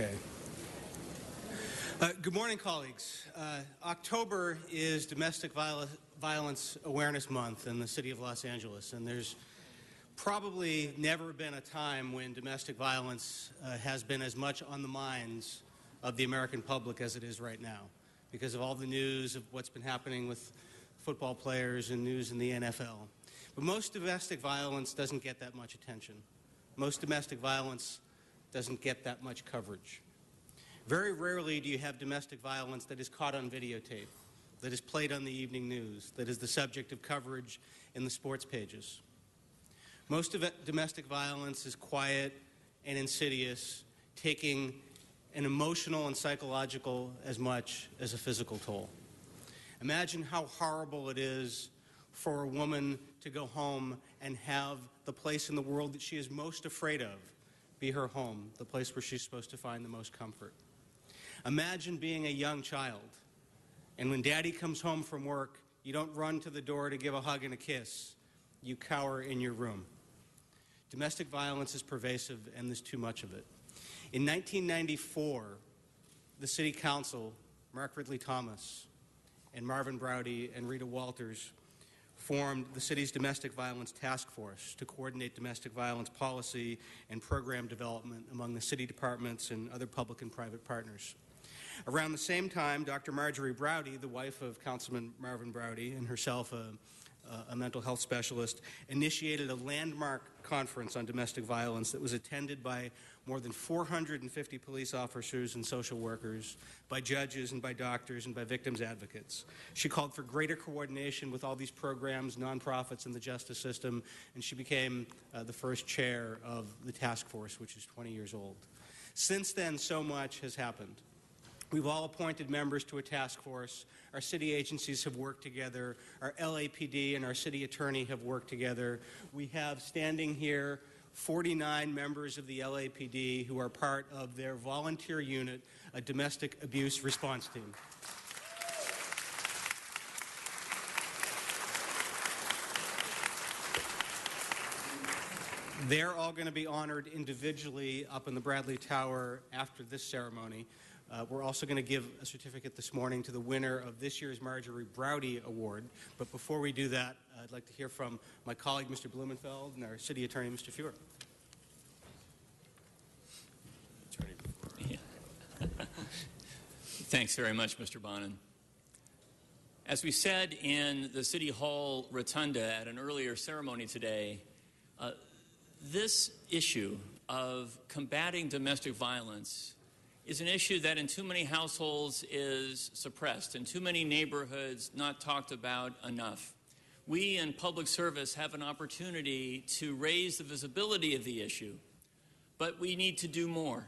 Okay. Good morning, colleagues. October is Domestic Violence Awareness Month in the city of Los Angeles, and there's probably never been a time when domestic violence has been as much on the minds of the American public as it is right now, because of all the news of what's been happening with football players and news in the NFL. But most domestic violence doesn't get that much attention. Most domestic violence doesn't get that much coverage. Very rarely do you have domestic violence that is caught on videotape, that is played on the evening news, that is the subject of coverage in the sports pages. Most of domestic violence is quiet and insidious, taking an emotional and psychological as much as a physical toll. Imagine how horrible it is for a woman to go home and have the place in the world that she is most afraid of be her home, the place where she's supposed to find the most comfort. Imagine being a young child, and when daddy comes home from work, you don't run to the door to give a hug and a kiss. You cower in your room. Domestic violence is pervasive, and there's too much of it. In 1994, the City Council, Mark Ridley Thomas, and Marvin Browdy and Rita Walters formed the city's Domestic Violence Task Force to coordinate domestic violence policy and program development among the city departments and other public and private partners. Around the same time, Dr. Marjorie Browdy, the wife of Councilman Marvin Browdy and herself a mental health specialist, initiated a landmark conference on domestic violence that was attended by more than 450 police officers and social workers, by judges and by doctors and by victims advocates. She called for greater coordination with all these programs, nonprofits, and the justice system, and she became the first chair of the task force, which is 20 years old. Since then, so much has happened. We've all appointed members to a task force. Our city agencies have worked together. Our LAPD and our city attorney have worked together. We have standing here 49 members of the LAPD who are part of their volunteer unit, a domestic abuse response team. They're all going to be honored individually up in the Bradley Tower after this ceremony. We're also going to give a certificate this morning to the winner of this year's Marjorie Browdy Award. But before we do that, I'd like to hear from my colleague, Mr. Blumenfield, and our city attorney, Mr. Feuer. Thanks very much, Mr. Bonin. As we said in the City Hall Rotunda at an earlier ceremony today, this issue of combating domestic violence is an issue that in too many households is suppressed, in too many neighborhoods not talked about enough. We in public service have an opportunity to raise the visibility of the issue, but we need to do more.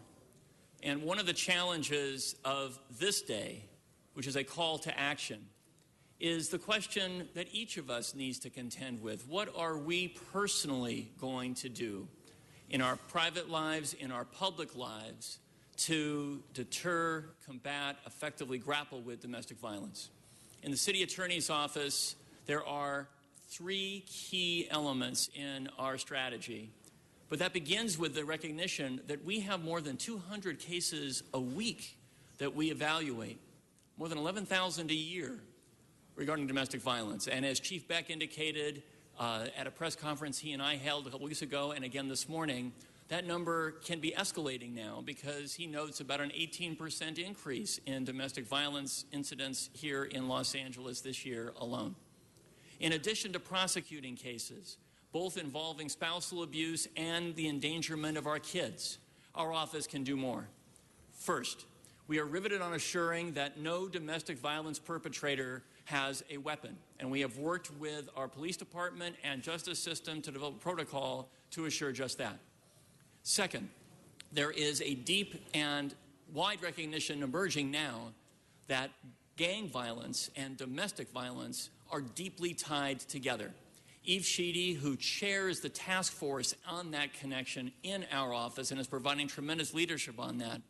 And one of the challenges of this day, which is a call to action, is the question that each of us needs to contend with. What are we personally going to do in our private lives, in our public lives, to deter, combat, effectively grapple with domestic violence? In the city attorney's office, there are 3 key elements in our strategy. But that begins with the recognition that we have more than 200 cases a week that we evaluate, more than 11,000 a year regarding domestic violence. And as Chief Beck indicated at a press conference he and I held a couple weeks ago and again this morning, that number can be escalating now because he notes about an 18% increase in domestic violence incidents here in Los Angeles this year alone. In addition to prosecuting cases, both involving spousal abuse and the endangerment of our kids, our office can do more. First, we are riveted on assuring that no domestic violence perpetrator has a weapon, and we have worked with our police department and justice system to develop protocol to assure just that. Second, there is a deep and wide recognition emerging now that gang violence and domestic violence are deeply tied together. Eve Sheedy, who chairs the task force on that connection in our office and is providing tremendous leadership on that,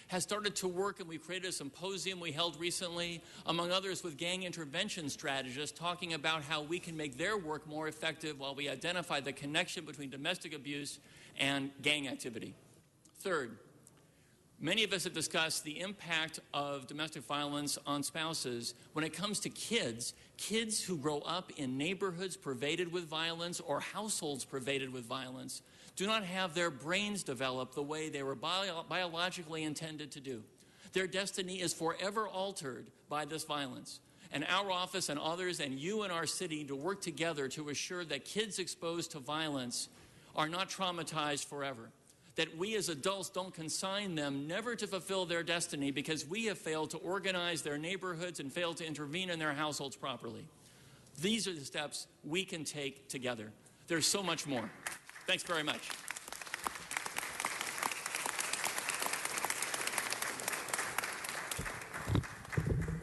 has started to work, and we've created a symposium we held recently, among others, with gang intervention strategists, talking about how we can make their work more effective while we identify the connection between domestic abuse and gang activity. Third, Many of us have discussed the impact of domestic violence on spouses when it comes to kids who grow up in neighborhoods pervaded with violence or households pervaded with violence do not have their brains develop the way they were biologically intended to do. Their destiny is forever altered by this violence. And our office and others and you and our city to work together to assure that kids exposed to violence are not traumatized forever. That we as adults don't consign them never to fulfill their destiny because we have failed to organize their neighborhoods and failed to intervene in their households properly. These are the steps we can take together. There's so much more. Thanks very much.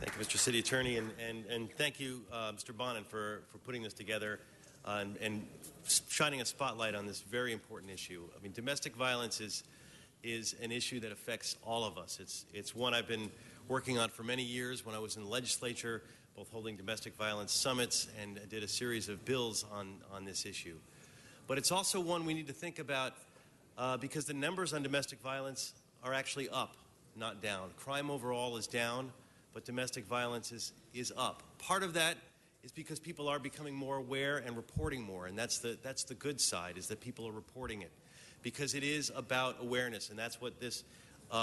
Thank you, Mr. City Attorney, and thank you, Mr. Bonin, for putting this together and shining a spotlight on this very important issue. I mean, domestic violence is an issue that affects all of us. It's one I've been working on for many years when I was in the legislature, both holding domestic violence summits and did a series of bills on this issue. But it's also one we need to think about because the numbers on domestic violence are actually up, not down. Crime overall is down, but domestic violence is up. Part of that is because people are becoming more aware and reporting more, and that's the good side, is that people are reporting it. Because it is about awareness, and that's what this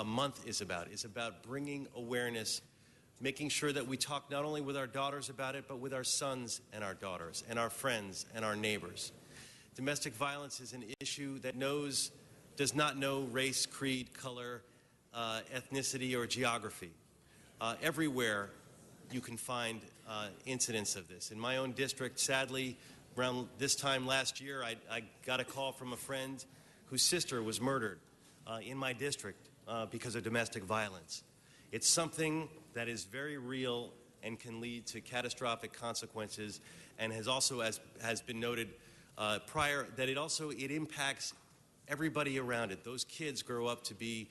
month is about. It's about bringing awareness, making sure that we talk not only with our daughters about it, but with our sons and our daughters, and our friends and our neighbors. Domestic violence is an issue that does not know race, creed, color, ethnicity, or geography. Everywhere you can find incidents of this. In my own district, sadly, around this time last year, I got a call from a friend whose sister was murdered in my district because of domestic violence. It's something that is very real and can lead to catastrophic consequences, and has also, as has been noted prior, that it impacts everybody around it. Those kids grow up to be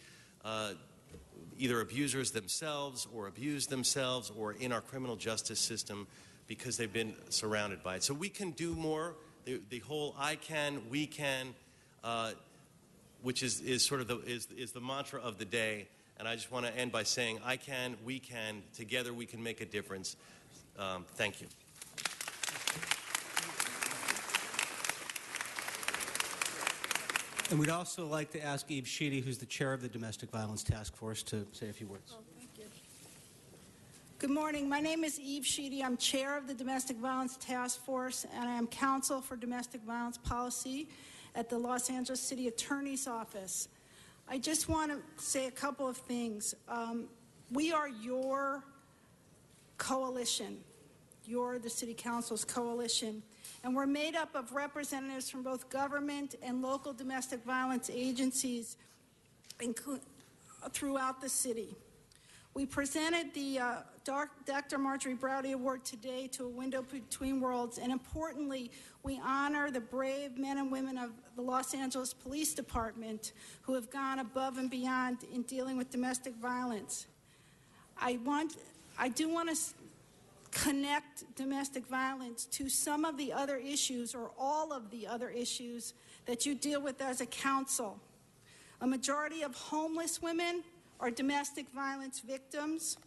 either abusers themselves or abused themselves or in our criminal justice system because they've been surrounded by it. So we can do more. The whole I can, we can, which is sort of the mantra of the day. And I just want to end by saying I can, we can, together we can make a difference. Thank you. And we'd also like to ask Eve Sheedy, who's the chair of the Domestic Violence Task Force, to say a few words. Oh, thank you. Good morning. My name is Eve Sheedy. I'm chair of the Domestic Violence Task Force, and I am counsel for domestic violence policy at the Los Angeles City Attorney's Office. I just want to say a couple of things. We are your coalition. You're the City Council's coalition. And we're made up of representatives from both government and local domestic violence agencies throughout the city. We presented the Dr. Marjorie Browdy Award today to A Window Between Worlds, and importantly, we honor the brave men and women of the Los Angeles Police Department who have gone above and beyond in dealing with domestic violence. I do want to connect domestic violence to some of the other issues or all of the other issues that you deal with as a council. A majority of homeless women are domestic violence victims,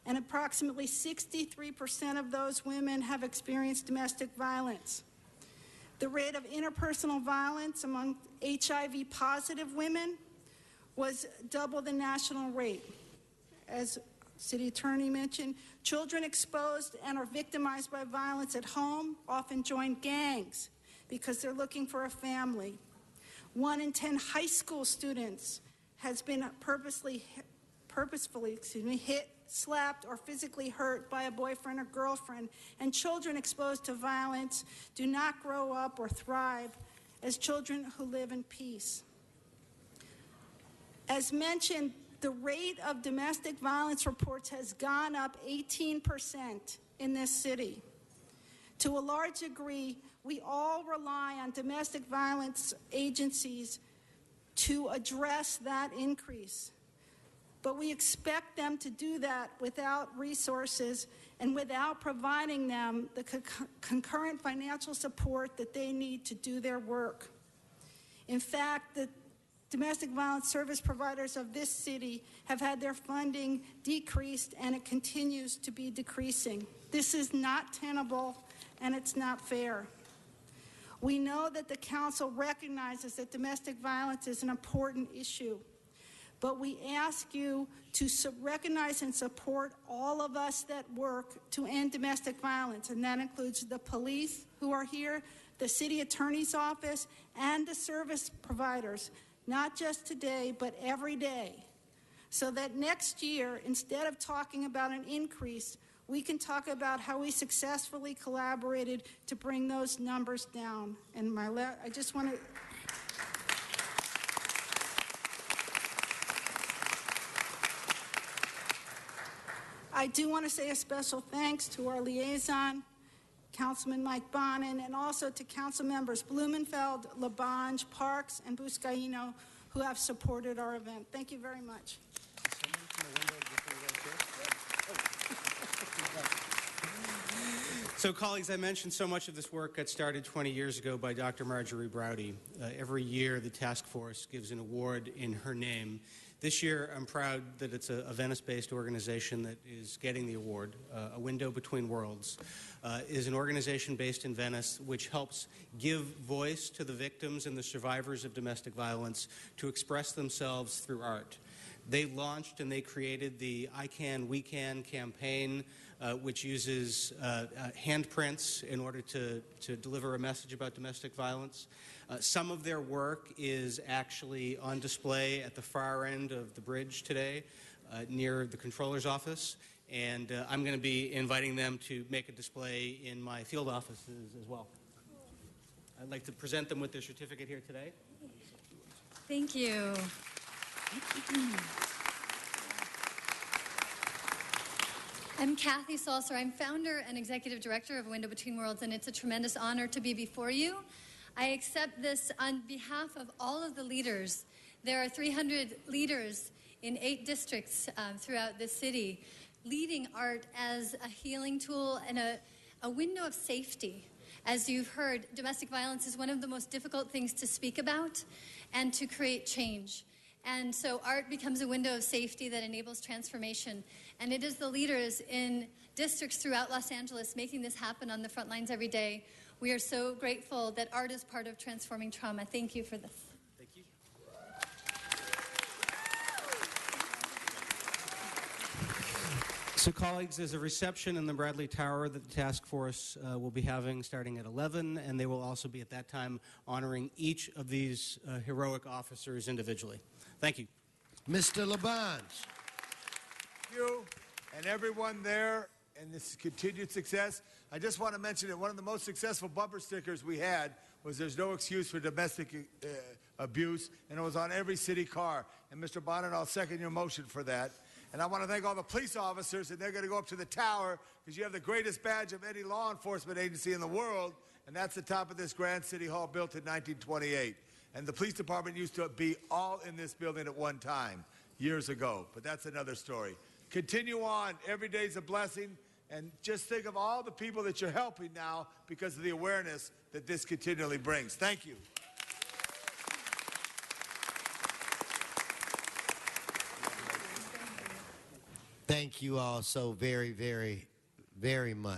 and approximately 63% of those women have experienced domestic violence. The rate of interpersonal violence among HIV positive women was double the national rate. As City Attorney mentioned, children exposed and are victimized by violence at home often join gangs because they're looking for a family. 1 in 10 high school students has been purposefully hit, slapped, or physically hurt by a boyfriend or girlfriend, and children exposed to violence do not grow up or thrive as children who live in peace. As mentioned, the rate of domestic violence reports has gone up 18% in this city. To a large degree, we all rely on domestic violence agencies to address that increase. But we expect them to do that without resources and without providing them the concurrent financial support that they need to do their work. In fact, the domestic violence service providers of this city have had their funding decreased, and it continues to be decreasing. This is not tenable, and it's not fair. We know that the council recognizes that domestic violence is an important issue, but we ask you to recognize and support all of us that work to end domestic violence, and that includes the police who are here, the city attorney's office, and the service providers, not just today, but every day, so that next year, instead of talking about an increase, we can talk about how we successfully collaborated to bring those numbers down. And I just want to... I do want to say a special thanks to our liaison, Councilman Mike Bonin, and also to Council Members Blumenfield, Labange, Parks, and Buscaino, who have supported our event. Thank you very much. So, colleagues, I mentioned so much of this work got started 20 years ago by Dr. Marjorie Browdy. Every year, the task force gives an award in her name. This year, I'm proud that it's a Venice-based organization that is getting the award. A Window Between Worlds is an organization based in Venice which helps give voice to the victims and the survivors of domestic violence to express themselves through art. They launched and they created the I Can, We Can campaign, which uses handprints in order to deliver a message about domestic violence. Some of their work is actually on display at the far end of the bridge today near the controller's office, and I'm going to be inviting them to make a display in my field offices as well. I'd like to present them with their certificate here today. Thank you. I'm Kathy Salser. I'm founder and executive director of Window Between Worlds, and it's a tremendous honor to be before you. I accept this on behalf of all of the leaders. There are 300 leaders in 8 districts throughout the city, leading art as a healing tool and a window of safety. As you've heard, domestic violence is one of the most difficult things to speak about and to create change. And so art becomes a window of safety that enables transformation. And it is the leaders in districts throughout Los Angeles making this happen on the front lines every day. We are so grateful that art is part of transforming trauma. Thank you for this. Thank you. So, colleagues, there's a reception in the Bradley Tower that the task force will be having starting at 11, and they will also be at that time honoring each of these heroic officers individually. Thank you. Mr. Labange. Thank you and everyone there and this continued success. I just want to mention that one of the most successful bumper stickers we had was "There's no excuse for domestic abuse," and it was on every city car. And Mr. Bonin, I'll second your motion for that. And I want to thank all the police officers, and they're going to go up to the tower because you have the greatest badge of any law enforcement agency in the world, and that's the top of this grand city hall built in 1928. And the police department used to be all in this building at one time, years ago, but that's another story. Continue on. Every day's a blessing, and just think of all the people that you're helping now because of the awareness that this continually brings. Thank you. Thank you all so very, very, very much.